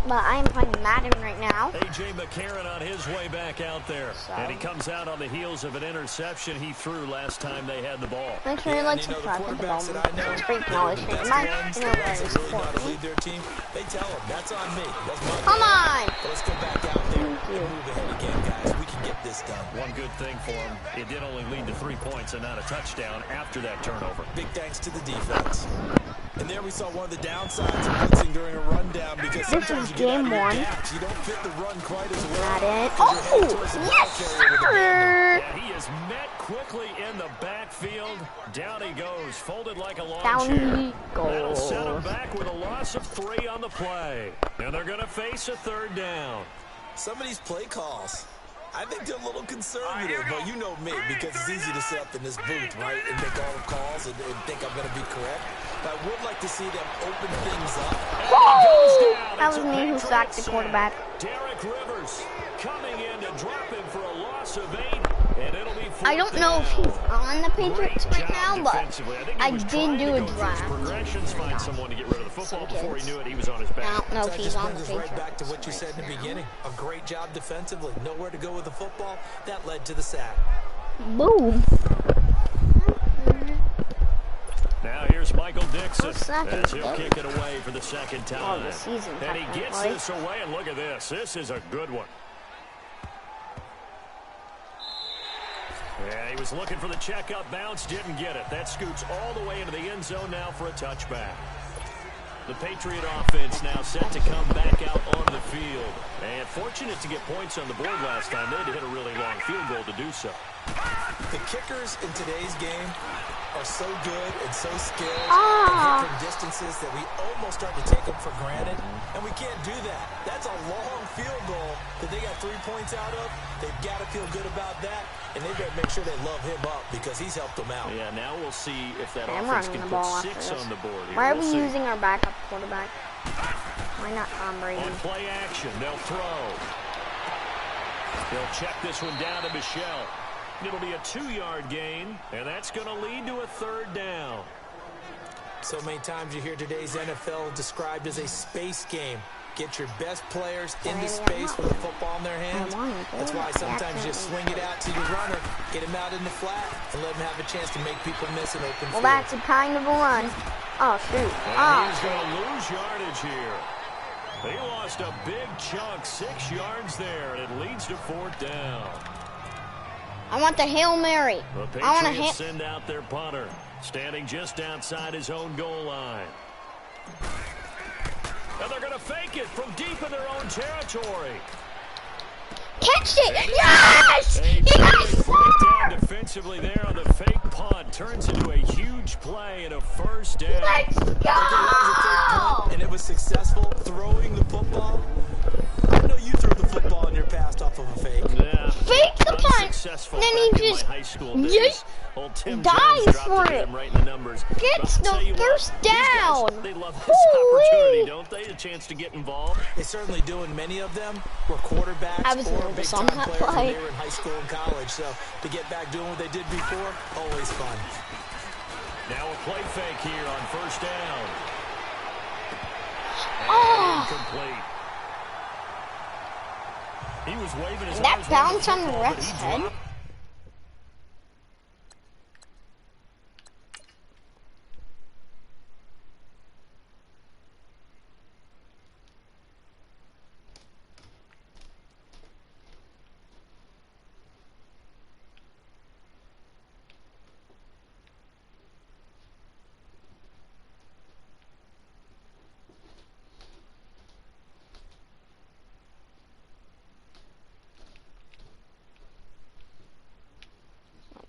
but I am playing Madden right now. A.J. McCarron on his way back out there. So. And he comes out on the heels of an interception he threw last time they had the ball. Make sure you like, subscribe, hit the bell. It's free knowledge. Lead their team. They tell them, that's on me. That's my Come on! Let's go back out there and move ahead again, guys. We can get this done. One good thing for him, it did only lead to 3 points and not a touchdown after that turnover. Big thanks to the defense. And there we saw one of the downsides of blitzing during a rundown because sometimes you get out of your gaps. You don't fit the run quite as well. Yes, sir! Yeah, he is met quickly in the backfield. Down he goes, folded like a lawn chair. He goes. That'll set him back with a loss of 3 on the play. And they're going to face a 3rd down. Some of these play calls, I think they're a little conservative, but you know me, because it's easy to sit up in this booth, right, and make all the calls and think I'm going to be correct. But I would like to see them open things up. Woo! That was me who sacked the quarterback. Derek Rivers coming in to drop him for a loss of 8, and it'll be 4th I don't know if he's on the Patriots right now, but I did do a draft. Progressions, find someone to get rid of the football. Before he knew it, he was on his back. I don't know if he's on the Patriots. Right back to what you said in the beginning. A great job defensively. Nowhere to go with the football. That led to the sack. Boom. Now here's Michael Dixon as he'll kick it away for the 2nd time. And he gets this away, and look at this. This is a good one. Yeah, he was looking for the check-up bounce, didn't get it. That scoots all the way into the end zone now for a touchback. The Patriot offense now set to come back out on the field. And fortunate to get points on the board last time. They had to hit a really long field goal to do so. The kickers in today's game are so good and so skilled and hit from distances that we almost start to take them for granted, and we can't do that. That's a long field goal that they got 3 points out of. They've got to feel good about that, and they better make sure they love him up because he's helped them out. Yeah, now we'll see if that offense can put 6 on the board here. Why are we using our backup quarterback? Why not Tom Brady? On play action, they'll throw. They'll check this one down to Michelle. It'll be a 2-yard gain, and that's going to lead to a 3rd down. So many times you hear today's NFL described as a space game. Get your best players into space with a football in their hands. That's why sometimes you swing it out to your runner, get him out in the flat, and let him have a chance to make people miss an open field. Well, that's a kind of a run. Oh, shoot. He's going to lose yardage here. He lost a big chunk, 6 yards there, and it leads to 4th down. I want the Hail Mary. The Patriots send out their punter, standing just outside his own goal line. And they're going to fake it from deep in their own territory. Catch it! Yes! Yes! Breakdown defensively there on the fake punt. Turns into a huge play and a 1st down. Let's go! And it was successful throwing the football. I know you threw the football in your past off of a fake. Yeah. Fake the punt. Then he just dies for it. Right in the numbers. Gets the first down. They love this opportunity, don't they? A chance to get involved. They certainly do, and many of them were quarterbacks or big-time players when they were in high school and college. So to get back doing what they did before, always fun. Now a play fake here on 1st down. Incomplete. He was waving his that bounce on the ref's head.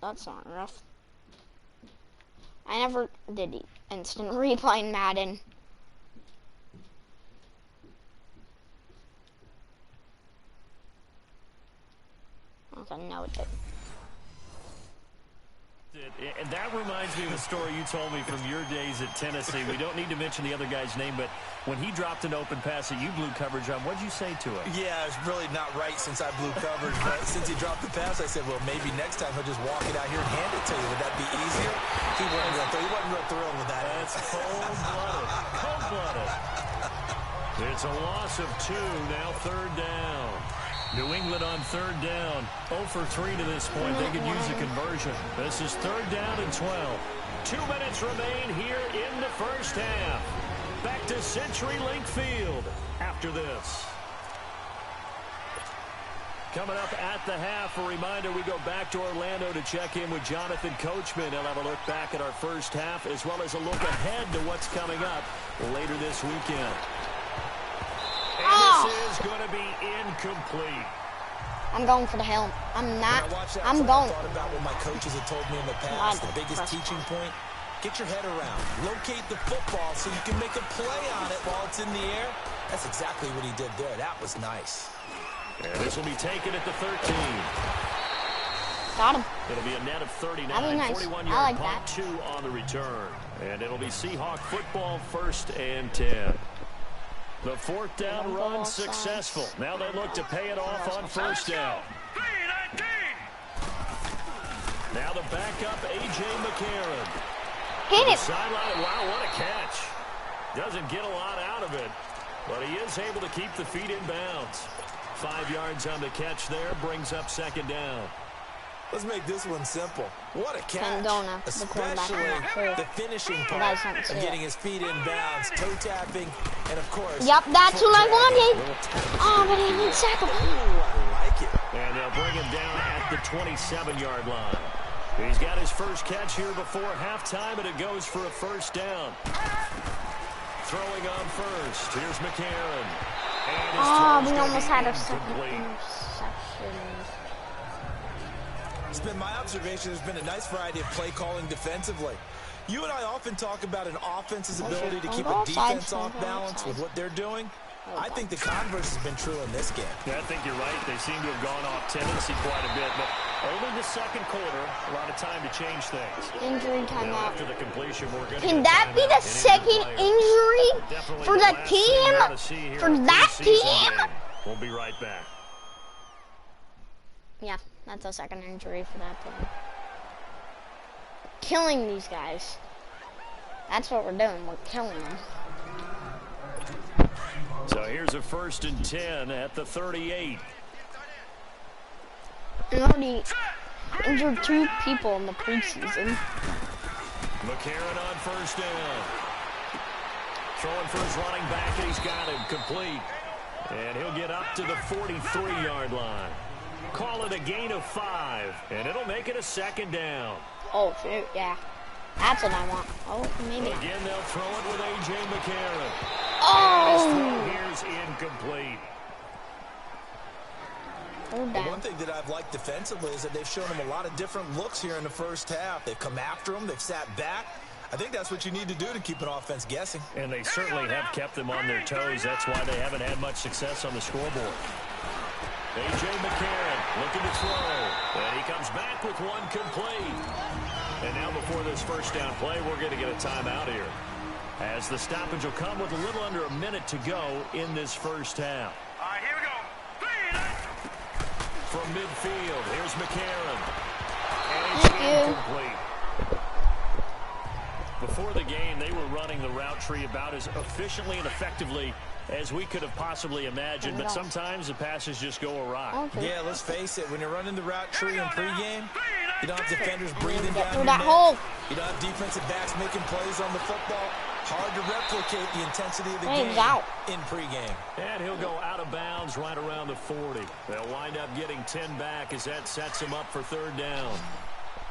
That's not rough. I never did instant replay in Madden. Okay, no it didn't. And that reminds me of a story you told me from your days at Tennessee. We don't need to mention the other guy's name, but when he dropped an open pass that you blew coverage on, what did you say to him? Yeah, it's really not right since I blew coverage, but since he dropped the pass, I said, well, maybe next time he'll just walk it out here and hand it to you. Would that be easier? He wasn't real thrilled with that. That's cold-blooded. Cold-blooded. It's a loss of 2, now third down. New England on third down. 0 for 3 to this point. They could use a conversion. This is third down and 12. 2 minutes remain here in the first half. Back to CenturyLink Field after this. Coming up at the half, a reminder, we go back to Orlando to check in with Jonathan Coachman. He'll have a look back at our first half as well as a look ahead to what's coming up later this weekend. And this is going to be incomplete. I'm going for the helm. I'm not. I'm going. I thought about what my coaches have told me in the past. The biggest teaching point, get your head around. Locate the football so you can make a play on it while it's in the air. That's exactly what he did there. That was nice. And this will be taken at the 13. Got him. It'll be a net of 39. Nice. 41-yard like punt, that. 2 on the return. And it'll be Seahawk football, 1st and 10. The 4th down run successful. Now they look to pay it off on 1st down. Now the backup, A.J. McCarron. Hit it. Sideline. Wow, what a catch. Doesn't get a lot out of it, but he is able to keep the feet in bounds. 5 yards on the catch there, brings up 2nd down. Let's make this one simple. What a catch. Especially the finishing part of getting his feet in bounds, toe tapping, and of course. Yep, that's what I wanted. Oh, but he didn't sack him. Ooh, I like it. And they'll bring him down at the 27-yard line. He's got his first catch here before halftime, and it goes for a 1st down. Throwing on first. Here's McCarron. We almost had a second interception. It's been my observation there's been a nice variety of play calling defensively. You and I often talk about an offense's ability to keep a defense off balance with what they're doing. I think the converse has been true in this game. Yeah, I think you're right. They seem to have gone off tendency quite a bit, but only the 2nd quarter, a lot of time to change things. Injury timeout. After the completion, we're going to Can that be the second injury for the team? For that team? We'll be right back. Yeah, that's a second injury for that team. Killing these guys. That's what we're doing. We're killing them. So here's a 1st and 10 at the 38. We already injured 2 people in the preseason. McCarron on 1st down. Throwing for his running back, and he's got him complete. And he'll get up to the 43-yard line. Call it a gain of 5, and it'll make it a 2nd down. Oh, shoot, yeah. That's what I want. Oh, maybe not. Again, they'll throw it with A.J. McCarron. Oh! Here's incomplete. One thing that I've liked defensively is that they've shown him a lot of different looks here in the first half. They've come after him. They've sat back. I think that's what you need to do to keep an offense guessing. And they certainly have kept them on their toes. That's why they haven't had much success on the scoreboard. A.J. McCarron looking to throw. And he comes back with one complete. And now before this 1st down play, we're going to get a timeout here, as the stoppage will come with a little under a minute to go in this first half. All right, here we go. From midfield, here's McCarron. And it's incomplete. Before the game, they were running the route tree about as efficiently and effectively as we could have possibly imagined, but sometimes the passes just go awry. Yeah, let's face it, when you're running the route tree in pregame, you don't have defenders breathing down your that neck. hole. You don't have defensive backs making plays on the football. Hard to replicate the intensity of the game in pregame. And he'll go out of bounds right around the 40. They'll wind up getting 10 back as that sets him up for 3rd down.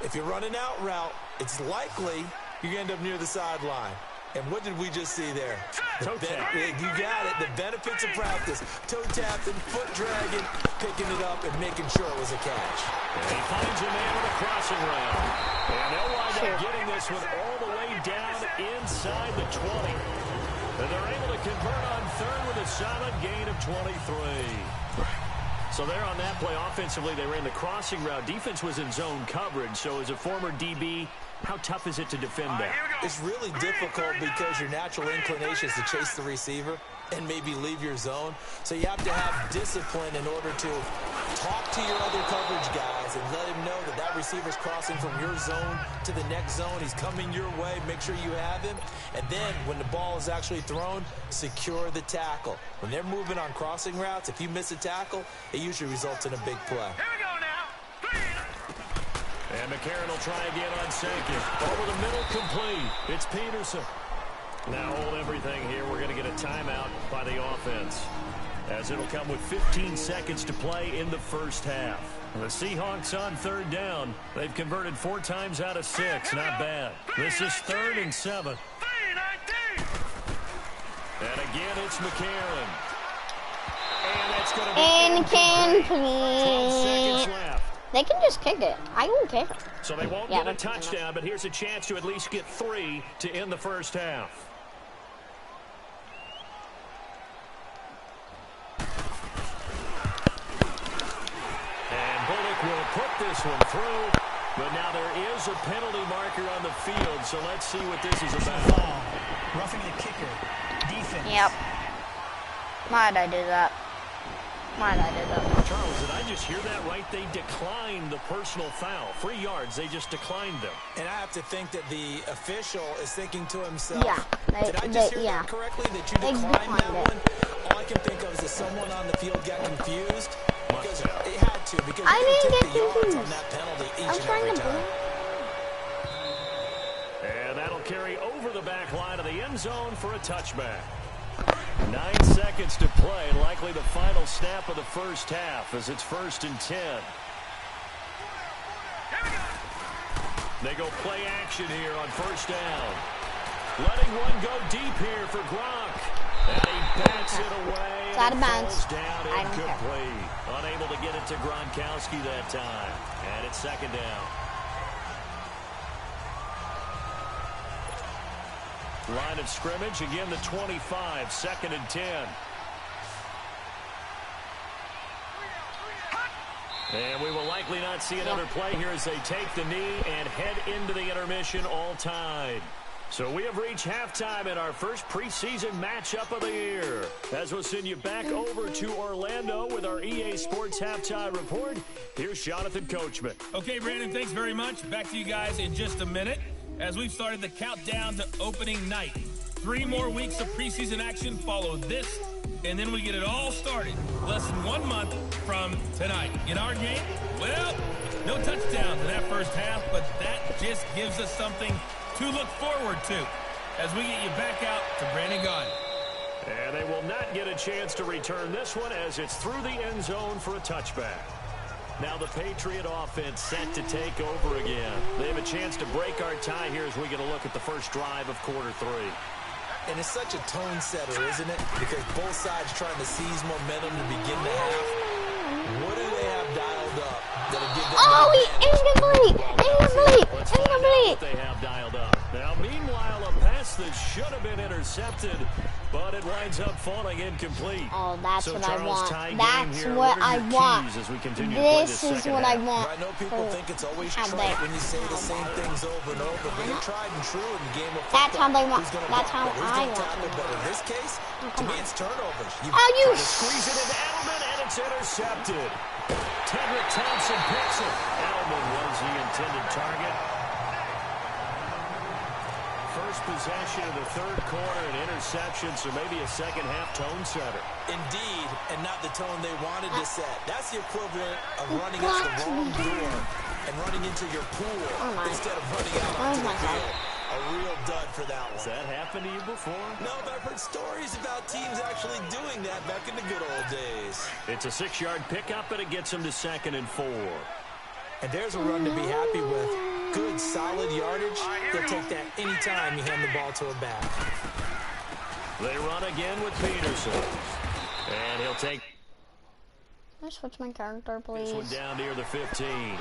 If you're running out route, it's likely you're going to end up near the sideline. And what did we just see there? Toe tap. You got it. The benefits of practice. Toe tapping, foot dragging, picking it up, and making sure it was a catch. And he finds a man with a crossing route. And they'll wind up getting this one all the way down inside the 20. And they're able to convert on 3rd with a solid gain of 23. So there on that play, offensively, they ran the crossing route. Defense was in zone coverage. So as a former DB, how tough is it to defend that? It's really difficult because your natural inclination is to chase the receiver and maybe leave your zone. So you have to have discipline in order to talk to your other coverage guys guys and let him know that that receiver's crossing from your zone to the next zone. He's coming your way. Make sure you have him. And then when the ball is actually thrown, secure the tackle. When they're moving on crossing routes, if you miss a tackle, it usually results in a big play. Here we go now. And McCarron will try again on second. Over the middle, complete. It's Peterson. Now hold everything here. We're going to get a timeout by the offense, as it'll come with 15 seconds to play in the first half. The Seahawks on third down. They've converted 4 times out of 6. Not bad. This is 3rd and 7. And again, it's McCarron. And that's going to be incomplete. 12 seconds left. They can just kick it. I don't care. So they won't get a touchdown, but here's a chance to at least get 3 to end the first half. Will put this one through, but now there is a penalty marker on the field, so let's see what this is about. Roughing the kicker. Defense. Yep. Why did I do that? Charles, did I just hear that right? They declined the personal foul. 3 yards, they just declined them. And I have to think that the official is thinking to himself, yeah, did I just hear that correctly, that you declined that one? All I can think of is that someone on the field got confused. Because it had to, because I didn't get the yards confused. on that penalty each I'm and trying every to time. And that'll carry over the back line of the end zone for a touchback. 9 seconds to play, likely the final snap of the first half as it's 1st and 10. They go play action here on 1st down. Letting one go deep here for Gronk. And he bats it away. It's out of bounds. Down I don't incomplete. Unable to get it to Gronkowski that time. And it's 2nd down. Line of scrimmage, again the 25, 2nd and 10. And we will likely not see another play here as they take the knee and head into the intermission all tied. So we have reached halftime in our first preseason matchup of the year. As we'll send you back over to Orlando with our EA Sports Halftime Report, here's Jonathan Coachman. Okay, Brandon, thanks very much. Back to you guys in just a minute as we've started the countdown to opening night. 3 more weeks of preseason action follow this, and then we get it all started less than 1 month from tonight. In our game, well, no touchdowns in that first half, but that just gives us something to look forward to as we get you back out to Brandon Gaudin. And they will not get a chance to return this one as it's through the end zone for a touchback. Now the Patriot offense set to take over again. They have a chance to break our tie here as we get a look at the first drive of quarter 3. And it's such a tone setter, isn't it? Because both sides trying to seize momentum to begin the half. What do they have dialed up that'll give them Incomplete! They have dialed up. Now, meanwhile, a pass that should have been intercepted, but it winds up falling incomplete. Oh, that's so what Charles, I want. tie That's game here. what What are I your want. keys as we continue to play This this is second what I half? want. I know people think it's always Have trite they- when you say the same things over and over, but they're tried and true in the game of That's how football. they want. Who's gonna That's block how better? Who's I gonna want tackle to better? In this case, to me, it's turnovers. Are you Squeeze it into Edelman, and it's intercepted. Tedrick Thompson picks it. Edelman was the intended target. First possession of the third quarter, an interception, so maybe a second half tone setter. Indeed, and not the tone they wanted to set. That's the equivalent of running out the wrong door and running into your pool instead of running out onto the field. A real dud for that one. Has that happened to you before? No, but I've heard stories about teams actually doing that back in the good old days. It's a 6-yard pickup, and it gets them to 2nd and 4. And there's a run to be happy with. Good, solid yardage. They'll take that anytime you hand the ball to a back. They run again with Peterson. And he'll take Can I switch my character, this one please? down near the 15.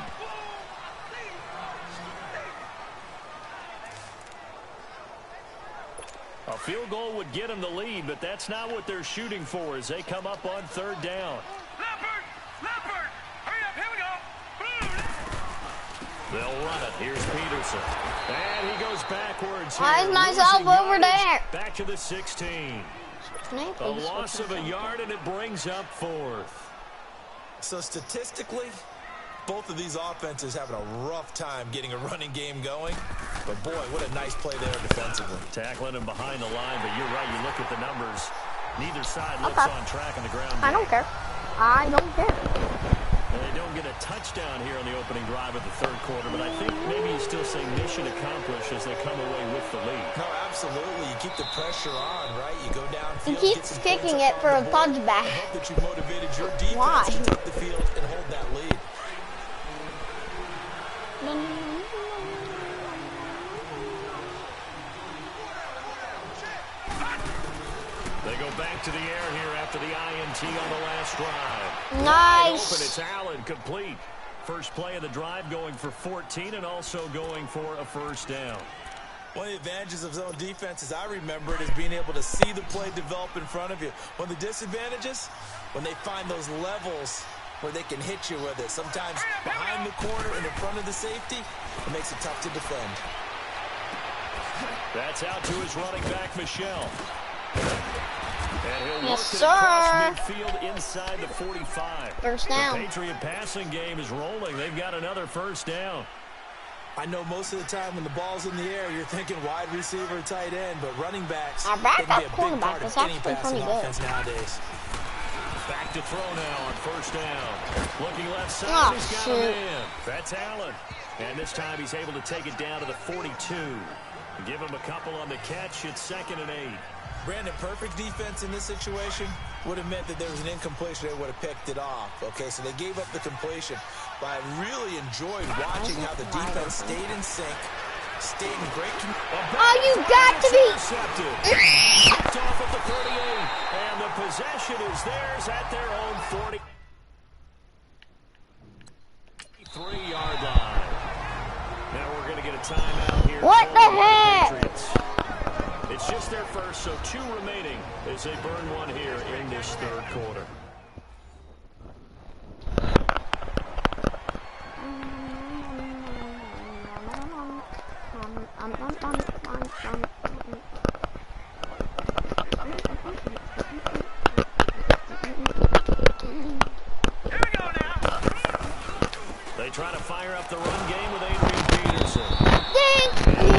A field goal would get them the lead, but that's not what they're shooting for as they come up on 3rd down. Leopard! Hurry up, here we go! They'll run it. Here's Peterson. And he goes backwards here. Why is myself Losing over yardage there? Back to the 16. Can I A please loss switch of my a yard, and it brings up 4th. So statistically, Both of these offenses having a rough time getting a running game going. But, boy, what a nice play there defensively. Tackling him behind the line, but you're right. You look at the numbers. Neither side looks on track on the ground. I don't care. I don't care. And they don't get a touchdown here on the opening drive of the third quarter, but I think maybe you still say mission accomplished as they come away with the lead. No, absolutely. You keep the pressure on, right? You go downfield. He keeps kicking it for a touchback. I hope that you motivated your defense Why? to take the field and hold that lead. They go back to the air here after the INT on the last drive. Nice. Open, it's Allen, complete. First play of the drive, going for 14 and also going for a first down. One of the advantages of zone defense, as I remember it, is being able to see the play develop in front of you. One of the disadvantages, when they find those levels where they can hit you with it. Sometimes behind the corner and in front of the safety, it makes it tough to defend. That's out to his running back, Michelle. And he'll Yes, work it sir. across midfield inside the 45. First down. The Patriot passing game is rolling. They've got another first down. I know most of the time when the ball's in the air, you're thinking wide receiver, tight end, but running backs, Our they backup can be a big quarterback part is of any actually passing pretty good. offense nowadays. Back to throw now on first down. Looking left side, Oh, he's got shoot. him in. That's Allen. And this time he's able to take it down to the 42. Give him a couple on the catch. It's 2nd and 8. Brandon, perfect defense in this situation would have meant that there was an incompletion. They would have picked it off. Okay, so they gave up the completion. But I really enjoyed watching how the defense stayed in sync, stayed in great Oh, you got to be. Intercepted. Kicked off at the 38. And the possession is theirs at their own 43-yard line. Now we're going to get a timeout here. What the heck? Patriots. It's just their first, so 2 remaining as they burn one here in this third quarter. They try to fire up the run game with Adrian Peterson. Thank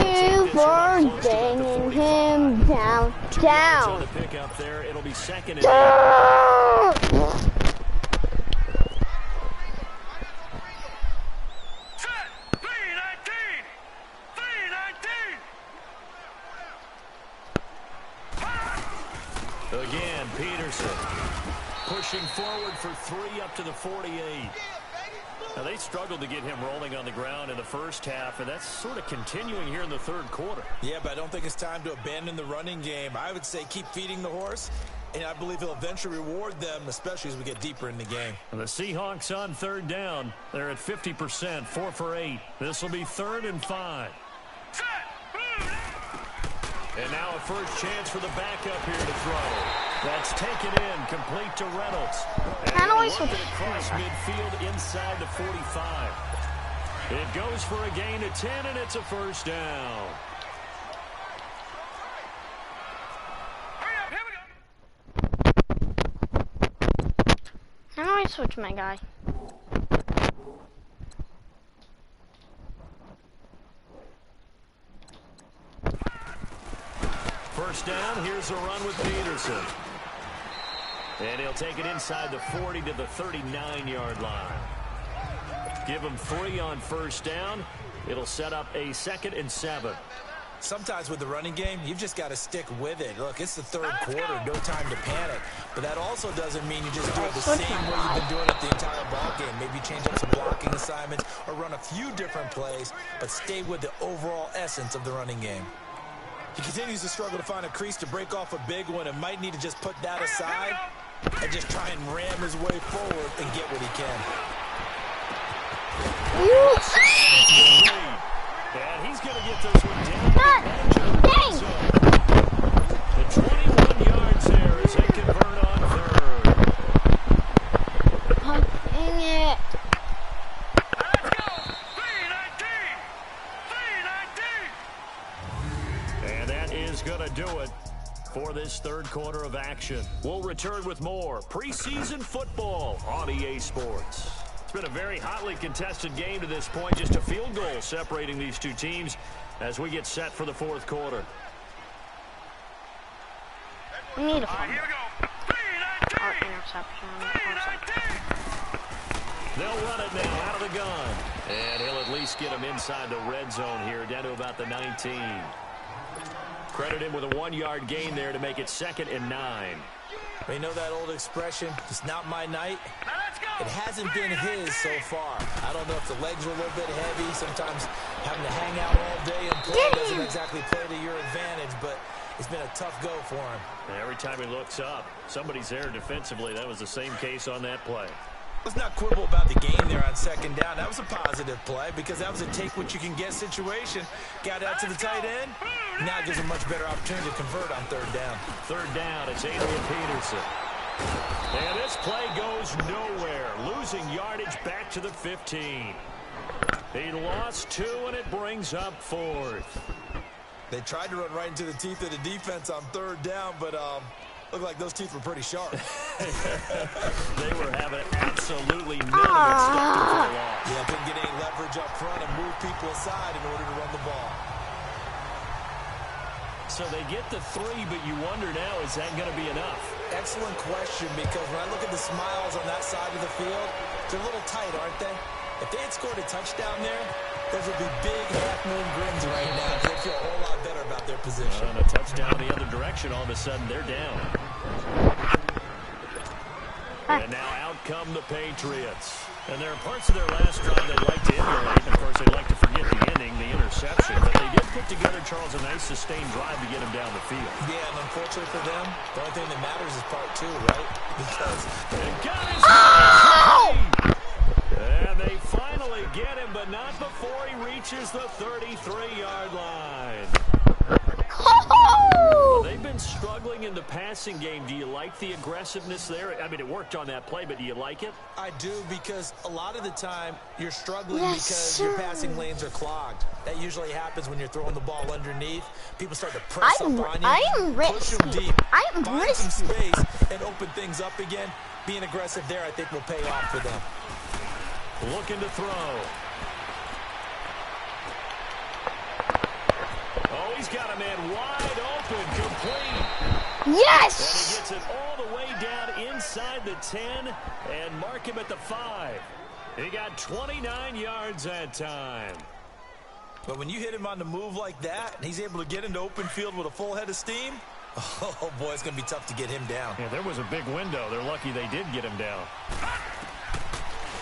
you for bringing him down. On the pick up there, it'll be 2nd and 8. Set. 319. 319. Again, Peterson pushing forward for 3 up to the 48. Now, they struggled to get him rolling on the ground in the first half, and that's sort of continuing here in the third quarter. Yeah, but I don't think it's time to abandon the running game. I would say keep feeding the horse, and I believe he'll eventually reward them, especially as we get deeper in the game. And the Seahawks on third down. They're at 50%, 4 for 8. This will be 3rd and 5. Set. And now a first chance for the backup here to throw. That's taken in, complete to Reynolds. And always work with it across midfield inside the 45. It goes for a gain of 10, and it's a first down. Hurry up. Here we go. How do I switch my guy? First down, here's a run with Peterson. And he'll take it inside the 40 to the 39-yard line. Give him 3 on first down. It'll set up a 2nd and 7. Sometimes with the running game, you've just got to stick with it. Look, it's the third quarter, no time to panic. But that also doesn't mean you just do it the same way you've been doing it the entire ball game. Maybe change up some blocking assignments or run a few different plays, but stay with the overall essence of the running game. He continues to struggle to find a crease to break off a big one and might need to just put that aside and just try and ram his way forward and get what he can. And he's going to get this one down. Dang! The 21 yards there as they convert on 3rd. Oh, dang it. Let's go. 319. 319. And that is going to do it for this third quarter of action. We'll return with more preseason football on EA Sports. It's been a very hotly contested game to this point. Just a field goal separating these two teams as we get set for the fourth quarter. We need a fumble. Here we go. Or interception. They'll run it now out of the gun. And he'll at least get him inside the red zone here, down to about the 19. Credit him with a 1-yard gain there to make it 2nd and 9. You know that old expression, it's not my night? Now let's go. It hasn't been his so far. I don't know if the legs are a little bit heavy. Sometimes having to hang out all day and play doesn't exactly play to your advantage, but it's been a tough go for him. And every time he looks up, somebody's there defensively. That was the same case on that play. Let's not quibble about the game there on 2nd down. That was a positive play because that was a take-what-you-can-get situation. Got out to the tight end. Now gives a much better opportunity to convert on 3rd down. 3rd down, it's Adrian Peterson. And this play goes nowhere. Losing yardage back to the 15. He lost 2, and it brings up 4th. They tried to run right into the teeth of the defense on 3rd down, but looked like those teeth were pretty sharp. They were having absolutely none of it stuck to the loss. Yeah, couldn't get any leverage up front and move people aside in order to run the ball. So they get the 3, but you wonder now, is that going to be enough? Excellent question, because when I look at the smiles on that side of the field, they're a little tight, aren't they? If they had scored a touchdown there, those would be big half-moon grins right now. They feel a whole lot better about their position. And a touchdown the other direction, all of a sudden they're down. And now out come the Patriots. And there are parts of their last drive they'd like to emulate. Of course, they'd like to forget the inning, the interception. But they did put together, Charles, a nice sustained drive to get him down the field. Yeah, and unfortunately for them, the only thing that matters is part 2, right? Because they got his hands. And they finally get him, but not before he reaches the 33-yard line. Well, they've been struggling in the passing game. Do you like the aggressiveness there? I mean, it worked on that play, but do you like it? I do, because a lot of the time you're struggling because your passing lanes are clogged. That usually happens when you're throwing the ball underneath. People start to press up on you, push them deep, find some space, and open things up again. Being aggressive there, I think, will pay off for them. Looking to throw. Oh, he's got a man wide open, complete. Yes! And he gets it all the way down inside the 10 and mark him at the 5. He got 29 yards that time. But when you hit him on the move like that, and he's able to get into open field with a full head of steam, oh boy, it's going to be tough to get him down. Yeah, there was a big window. They're lucky they did get him down.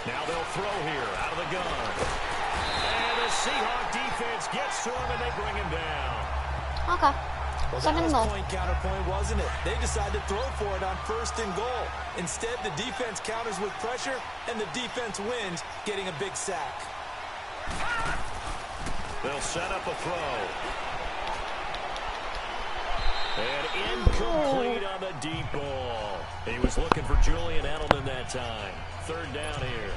Now they'll throw here out of the gun. And the Seahawk defense gets to him, and they bring him down. Okay. Well, that was point counterpoint, wasn't it? They decided to throw for it on 1st and goal. Instead, the defense counters with pressure, and the defense wins, getting a big sack. They'll set up a throw. And incomplete on the deep ball. He was looking for Julian Edelman that time. 3rd down here.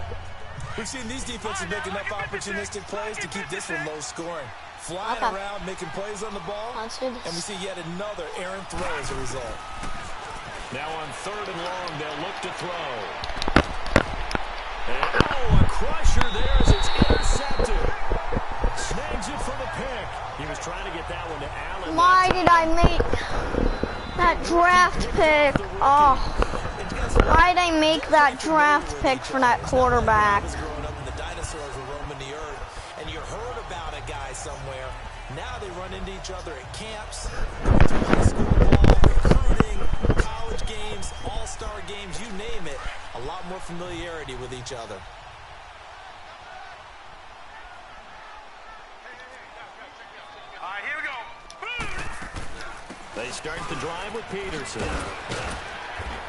We've seen these defenses make enough opportunistic plays to keep this one low scoring. Flying around, making plays on the ball, and we see yet another errant throw as a result. Now on 3rd and long, they'll look to throw. And a crusher there as it's intercepted. Snags it for the pick. He was trying to get that one to Allen. Why did I make that draft pick? Oh. Why did I make that draft pick for that quarterback? Growing up, the dinosaurs were roaming the earth, and you heard about a guy somewhere. Now they run into each other at camps, high school ball, recruiting, college games, all-star games, you name it. A lot more familiarity with each other. All right, here we go. They start the drive with Peterson.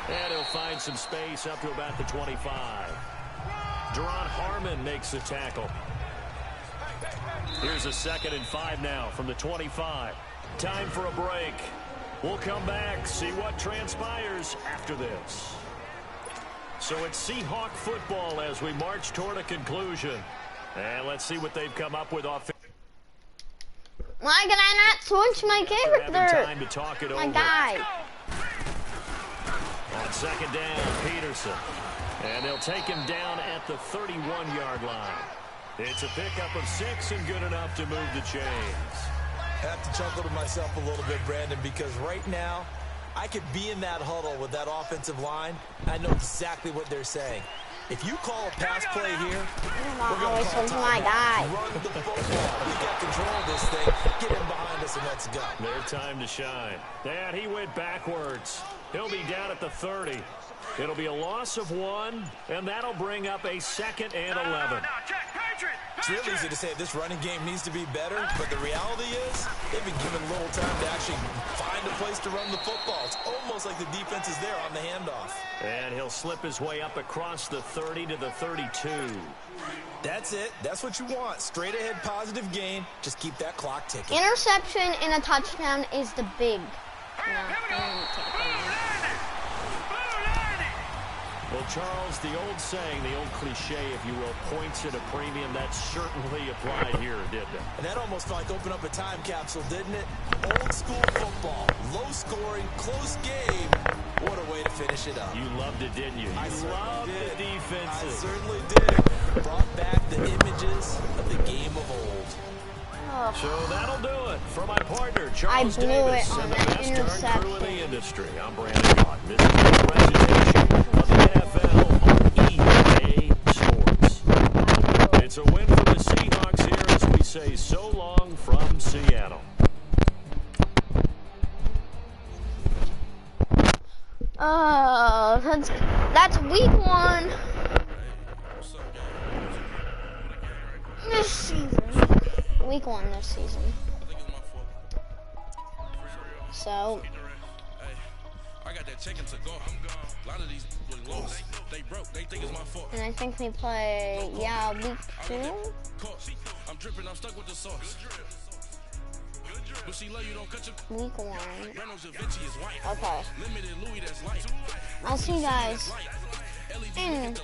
And he'll find some space up to about the 25. Jerron Harmon makes the tackle. Here's a 2nd and 5 now from the 25. Time for a break. We'll come back, see what transpires after this. So it's Seahawk football as we march toward a conclusion. And let's see what they've come up with offensively. Why can I not switch my character? Time to talk it my over. guy. On 2nd down, Peterson. And they'll take him down at the 31-yard line. It's a pickup of 6 and good enough to move the chains. I have to chuckle to myself a little bit, Brandon, because right now I could be in that huddle with that offensive line. I know exactly what they're saying. If you call a pass play here, we're going to call time. Run the football. We got control of this thing. Get him behind us and let's go. Their time to shine. And he went backwards. He'll be down at the 30. It'll be a loss of 1, and that'll bring up a 2nd and 11. It's real easy to say this running game needs to be better, but the reality is they've been given little time to actually find a place to run the football. It's almost like the defense is there on the handoff. And he'll slip his way up across the 30 to the 32. That's it. That's what you want. Straight ahead positive gain. Just keep that clock ticking. Interception and a touchdown is the big. Well, Charles, the old saying, the old cliche, if you will, points at a premium, that certainly applied here, didn't it? And that almost felt like opened up a time capsule, didn't it? Old school football, low scoring, close game. What a way to finish it up. You loved it, didn't you? I loved did. the defenses. I certainly did. Brought back the images of the game of old. So that'll do it for my partner, Charles Davis, and the best darn crew in the industry. I'm Brandon Gott. This is the presentation of the NFL on EA Sports. It's a win for the Seahawks here as we say so long from Seattle. That's week 1 this season. Week 1 this season. So I got that chicken to go. A lot of these lost. They broke. They think it's my fault. And I think we play week 2. I'm dripping. I'm stuck with the sauce. But she love you, don't cut your Week 1. Reynolds and Vinci is white. Okay. Limited Louis, that's light. I'll see you guys in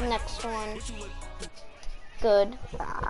next one. Goodbye.